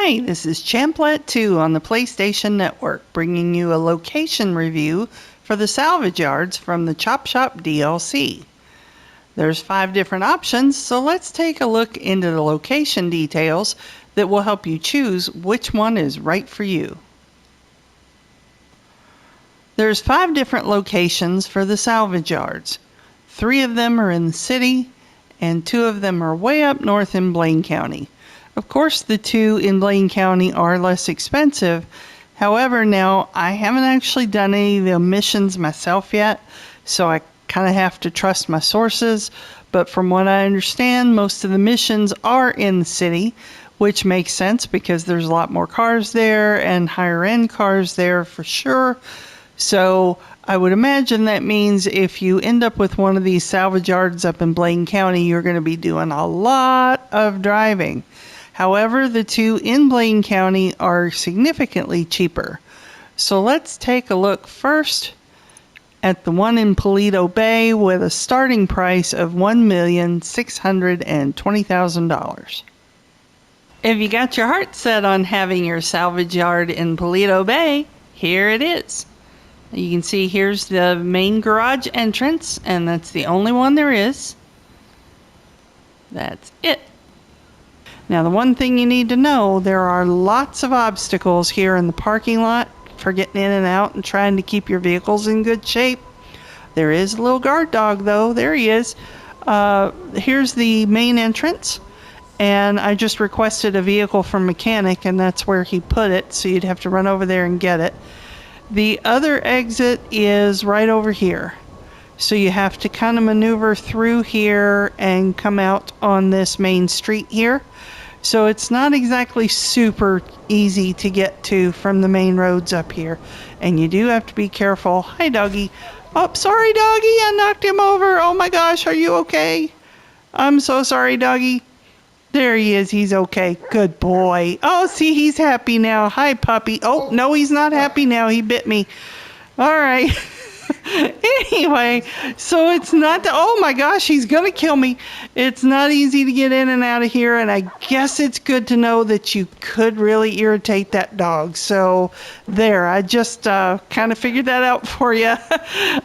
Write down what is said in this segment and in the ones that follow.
Hi, this is Champlet 2 on the PlayStation Network, bringing you a location review for the Salvage Yards from the Chop Shop DLC. There's 5 different options, so let's take a look into the location details that will help you choose which one is right for you. There's 5 different locations for the Salvage Yards. 3 of them are in the city, and 2 of them are way up north in Blaine County. Of course, the 2 in Blaine County are less expensive. However, now I haven't actually done any of the missions myself yet, so I kind of have to trust my sources. But from what I understand, most of the missions are in the city, which makes sense because there's a lot more cars there and higher end cars there for sure. So I would imagine that means if you end up with one of these salvage yards up in Blaine County, you're going to be doing a lot of driving. However, the 2 in Blaine County are significantly cheaper. So let's take a look first at the one in Paleto Bay with a starting price of $1,620,000. If you got your heart set on having your salvage yard in Paleto Bay, here it is. You can see here's the main garage entrance, and that's the only one there is. That's it. Now, the one thing you need to know, there are lots of obstacles here in the parking lot for getting in and out and trying to keep your vehicles in good shape. There is a little guard dog, though. There he is. Here's the main entrance, and I just requested a vehicle from mechanic, and that's where he put it, so you'd have to run over there and get it. The other exit is right over here. So you have to kind of maneuver through here and come out on this main street here. So it's not exactly super easy to get to from the main roads up here. And you do have to be careful. Hi, doggy. Oh, sorry, doggy. I knocked him over. Oh my gosh, are you okay? I'm so sorry, doggy. There he is. He's okay. Good boy. Oh, see, he's happy now. Hi, puppy. Oh, no, he's not happy now. He bit me. All right. Anyway, so it's not, oh my gosh, he's gonna kill me. It's not easy to get in and out of here, and I guess it's good to know that you could really irritate that dog. So there, I just kind of figured that out for you.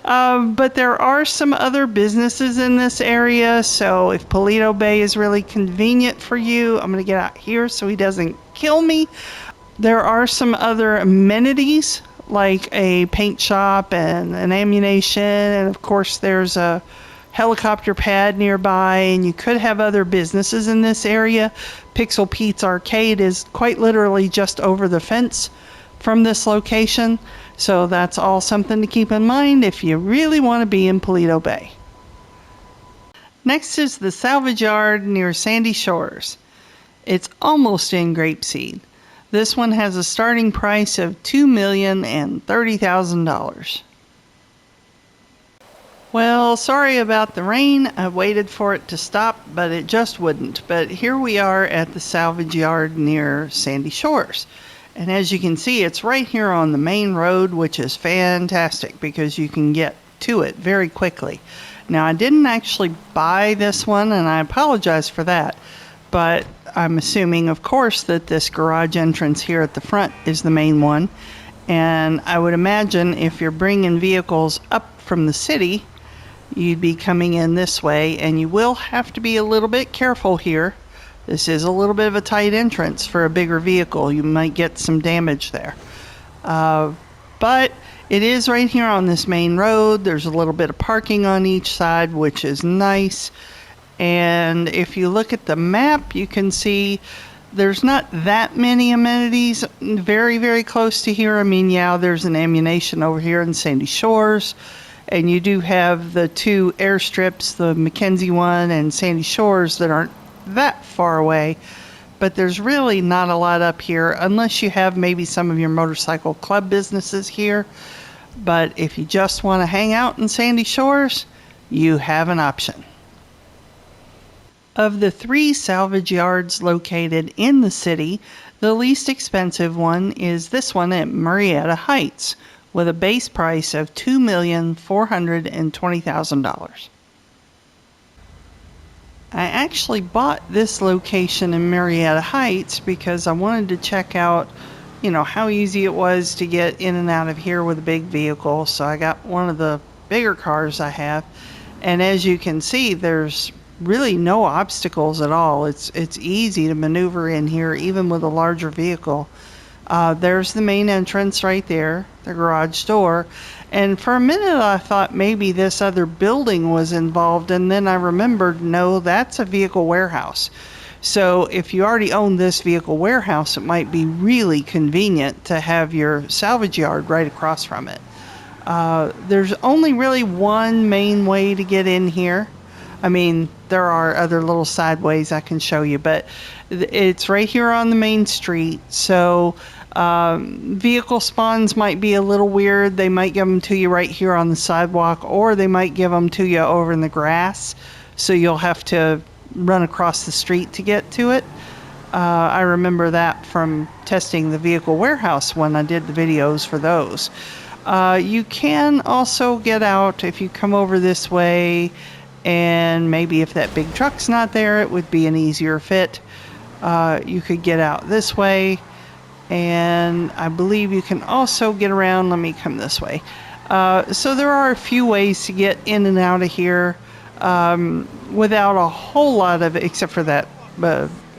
But there are some other businesses in this area, so if Paleto Bay is really convenient for you, I'm gonna get out here so he doesn't kill me. There are some other amenities like a paint shop and an ammunition, and of course there's a helicopter pad nearby, and you could have other businesses in this area. Pixel Pete's Arcade is quite literally just over the fence from this location, so that's all something to keep in mind if you really want to be in Paleto Bay. Next is the Salvage Yard near Sandy Shores. It's almost in Grapeseed. This one has a starting price of $2,030,000. Well, sorry about the rain. I waited for it to stop, but it just wouldn't. But here we are at the Salvage Yard near Sandy Shores. And as you can see, it's right here on the main road, which is fantastic because you can get to it very quickly. Now, I didn't actually buy this one, and I apologize for that. But I'm assuming, of course, that this garage entrance here at the front is the main one. And I would imagine if you're bringing vehicles up from the city, you'd be coming in this way, and you will have to be a little bit careful here. This is a little bit of a tight entrance for a bigger vehicle. You might get some damage there. But it is right here on this main road. There's a little bit of parking on each side, which is nice. And if you look at the map, you can see there's not that many amenities very, very close to here. I mean, yeah, there's an ammunition over here in Sandy Shores, and you do have the 2 airstrips, the Mackenzie one and Sandy Shores, that aren't that far away. But there's really not a lot up here unless you have maybe some of your motorcycle club businesses here. But if you just want to hang out in Sandy Shores, you have an option. Of the 3 salvage yards located in the city, the least expensive one is this one at Murrieta Heights, with a base price of $2,420,000. I actually bought this location in Murrieta Heights because I wanted to check out, how easy it was to get in and out of here with a big vehicle. So I got one of the bigger cars I have. And as you can see, there's really no obstacles at all. It's easy to maneuver in here, even with a larger vehicle. There's the main entrance right there, the garage door. And for a minute I thought maybe this other building was involved, and then I remembered, no, that's a vehicle warehouse. So if you already own this vehicle warehouse, it might be really convenient to have your salvage yard right across from it. There's only really one main way to get in here. I mean, there are other little side ways I can show you, but it's right here on the main street. So vehicle spawns might be a little weird. They might give them to you right here on the sidewalk, or they might give them to you over in the grass. So you'll have to run across the street to get to it. I remember that from testing the vehicle warehouse when I did the videos for those. You can also get out if you come over this way, and maybe if that big truck's not there, it would be an easier fit. You could get out this way, and I believe you can also get around. Let me come this way. So there are a few ways to get in and out of here without a whole lot of, except for that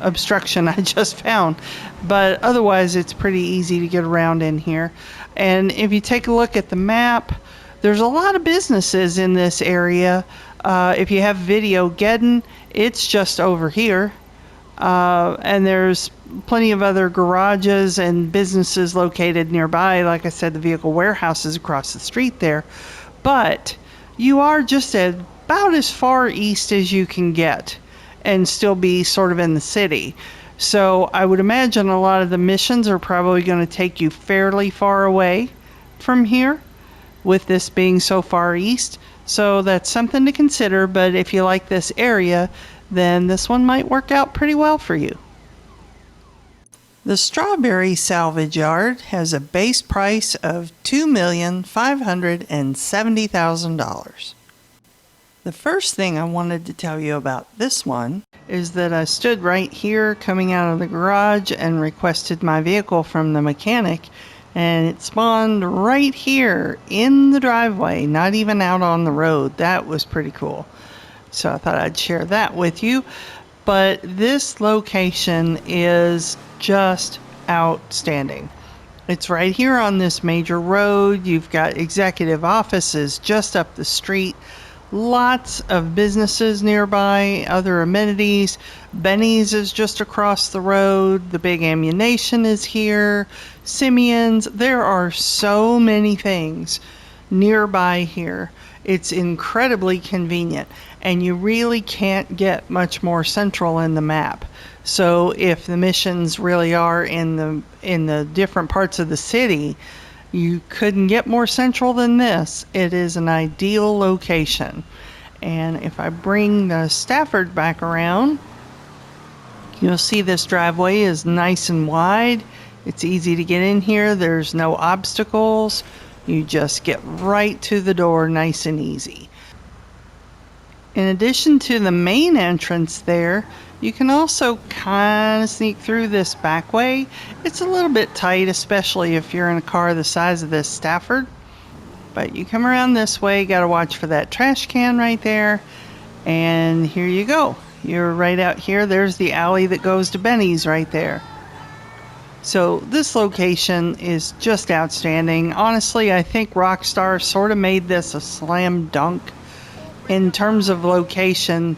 obstruction I just found. But otherwise, it's pretty easy to get around in here. And if you take a look at the map, there's a lot of businesses in this area. If you have Video Geddon, it's just over here. And there's plenty of other garages and businesses located nearby. Like I said, the vehicle warehouse is across the street there. But you are just about as far east as you can get and still be sort of in the city. So I would imagine a lot of the missions are probably going to take you fairly far away from here, with this being so far east. So that's something to consider, but if you like this area, then this one might work out pretty well for you. The Strawberry Salvage Yard has a base price of $2,570,000. The first thing I wanted to tell you about this one is that I stood right here coming out of the garage and requested my vehicle from the mechanic, and it spawned right here in the driveway, not even out on the road. That was pretty cool. So I thought I'd share that with you. But this location is just outstanding. It's right here on this major road. You've got executive offices just up the street. Lots of businesses nearby, other amenities. Benny's is just across the road. The big ammunition is here. Simeon's. There are so many things nearby here. It's incredibly convenient, and you really can't get much more central in the map. So if the missions really are in the different parts of the city, you couldn't get more central than this. It is an ideal location. And if I bring the Stafford back around, you'll see this driveway is nice and wide. It's easy to get in here. There's no obstacles. You just get right to the door nice and easy. In addition to the main entrance there, you can also kind of sneak through this back way. It's a little bit tight, especially if you're in a car the size of this Stafford. But you come around this way, got to watch for that trash can right there. And here you go. You're right out here. There's the alley that goes to Benny's right there. So this location is just outstanding. Honestly, I think Rockstar sort of made this a slam dunk. In terms of location,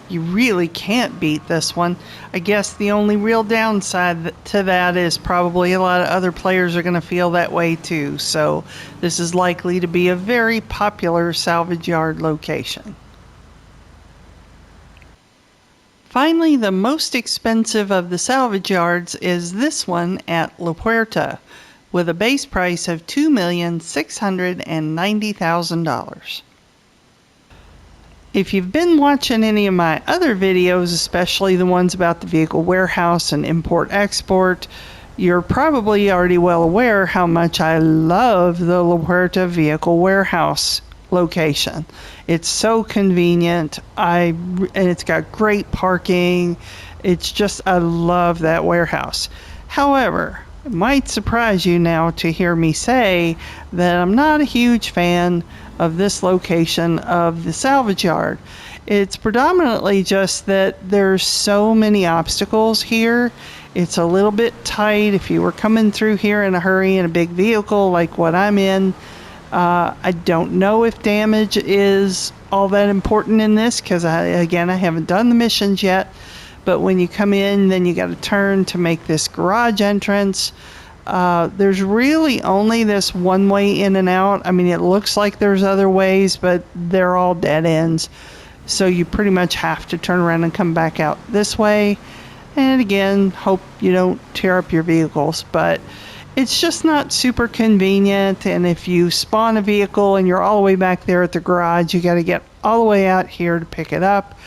you really can't beat this one. I guess the only real downside to that is probably a lot of other players are going to feel that way too. So this is likely to be a very popular salvage yard location. Finally, the most expensive of the salvage yards is this one at La Puerta, with a base price of $2,690,000. If you've been watching any of my other videos, especially the ones about the vehicle warehouse and import-export, you're probably already well aware how much I love the La Puerta vehicle warehouse location. It's so convenient. And it's got great parking. It's just, I love that warehouse. However, it might surprise you now to hear me say that I'm not a huge fan of this location of the salvage yard. It's predominantly just that there's so many obstacles here. It's a little bit tight. If you were coming through here in a hurry in a big vehicle like what I'm in, I don't know if damage is all that important in this because I haven't done the missions yet. But when you come in, then you got to turn to make this garage entrance. There's really only this one way in and out. I mean, it looks like there's other ways, but they're all dead ends. So you pretty much have to turn around and come back out this way. And again, hope you don't tear up your vehicles. But it's just not super convenient. And if you spawn a vehicle and you're all the way back there at the garage, you got to get all the way out here to pick it up.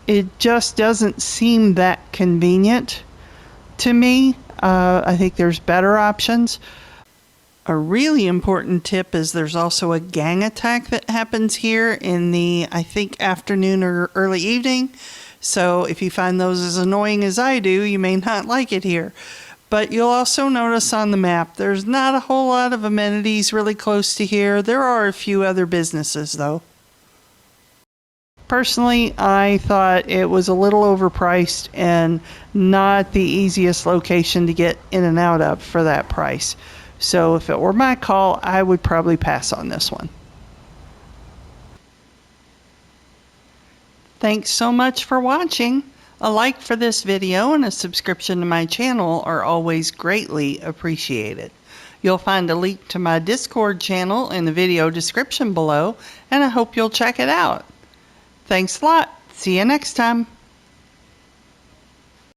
It just doesn't seem that convenient to me. I think there's better options. A really important tip is there's also a gang attack that happens here in the, I think, afternoon or early evening. So if you find those as annoying as I do, you may not like it here. But you'll also notice on the map, there's not a whole lot of amenities really close to here. There are a few other businesses, though. Personally, I thought it was a little overpriced and not the easiest location to get in and out of for that price. So if it were my call, I would probably pass on this one. Thanks so much for watching. A like for this video and a subscription to my channel are always greatly appreciated. You'll find a link to my Discord channel in the video description below, and I hope you'll check it out. Thanks a lot. See you next time.